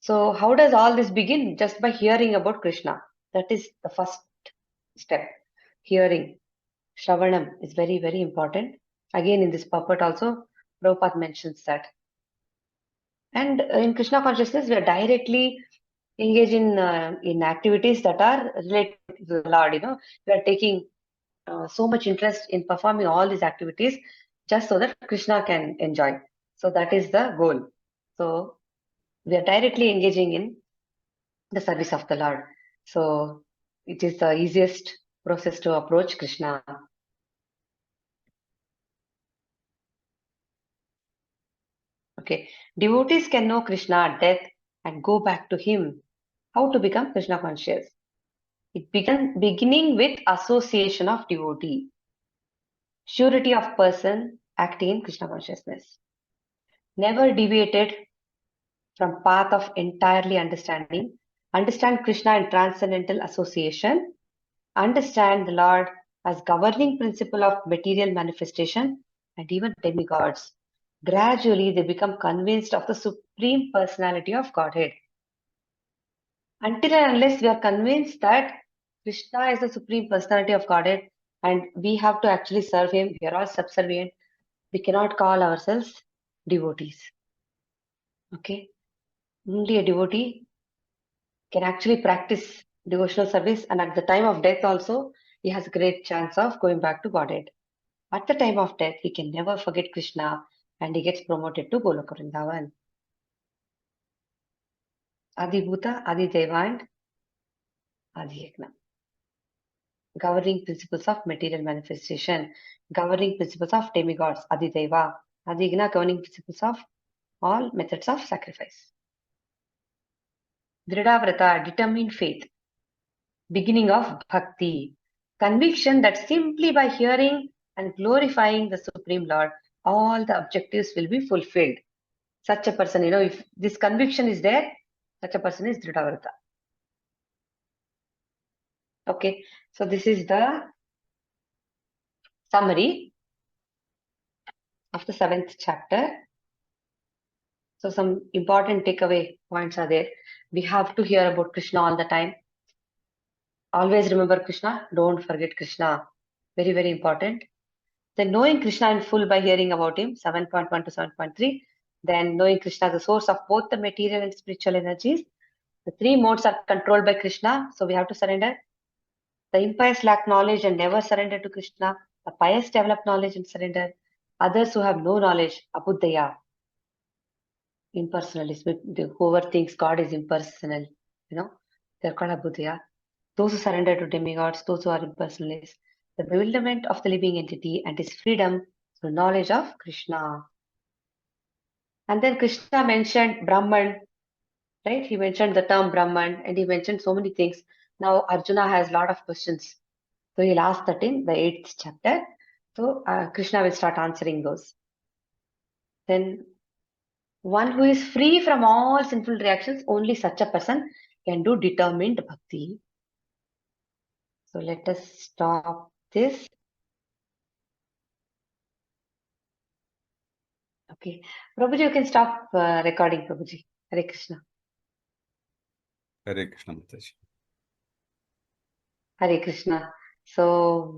So how does all this begin? Just by hearing about Krishna. That is the first step. Hearing. Shravanam is very, very important. Again, in this purport also, Prabhupada mentions that. And in Krishna consciousness, we are directly engaged in activities that are related to the Lord. We are taking so much interest in performing all these activities just so that Krishna can enjoy. So that is the goal. So we are directly engaging in the service of the Lord. So it is the easiest process to approach Krishna. Okay, devotees can know Krishna at death and go back to him. How to become Krishna conscious? It beginning with association of devotee, surety of person acting in Krishna consciousness, never deviated from path of entirely understanding understand Krishna in transcendental association, understand the Lord as governing principle of material manifestation and even demigods. Gradually, they become convinced of the supreme personality of Godhead. Until and unless we are convinced that Krishna is the supreme personality of Godhead and we have to actually serve him, we are all subservient, we cannot call ourselves devotees. Okay? Only a devotee can actually practice devotional service, and at the time of death also, he has a great chance of going back to Godhead. At the time of death, he can never forget Krishna and he gets promoted to Goloka Vrindavan. Adibhuta, Adideva, and Adiyagna. Governing principles of material manifestation, governing principles of demigods, Adideva, Adiyagna, governing principles of all methods of sacrifice. Dridhavrata, determined faith. Beginning of bhakti, conviction that simply by hearing and glorifying the Supreme Lord, all the objectives will be fulfilled. Such a person, if this conviction is there, such a person is Dridhavrata. Okay, so this is the summary of the 7th chapter. So some important takeaway points are there. We have to hear about Krishna all the time. Always remember Krishna. Don't forget Krishna. Very, very important. Then knowing Krishna in full by hearing about him, 7.1 to 7.3. Then knowing Krishna as the source of both the material and spiritual energies. The 3 modes are controlled by Krishna, so we have to surrender. The impious lack knowledge and never surrender to Krishna. The pious develop knowledge and surrender. Others who have no knowledge, abuddhaya, impersonalism. Whoever thinks God is impersonal, they're called abuddhaya. Those who surrender to demigods, those who are impersonalists. The bewilderment of the living entity and his freedom through knowledge of Krishna. And then Krishna mentioned Brahman, right? He mentioned the term Brahman and he mentioned so many things. Now Arjuna has a lot of questions. So he'll ask that in the 8th chapter. So Krishna will start answering those. Then one who is free from all sinful reactions, only such a person can do determined bhakti. So let us stop this. Okay. Prabhuji, you can stop recording, Prabhuji. Hare Krishna. Hare Krishna, Mataji. Hare Krishna. So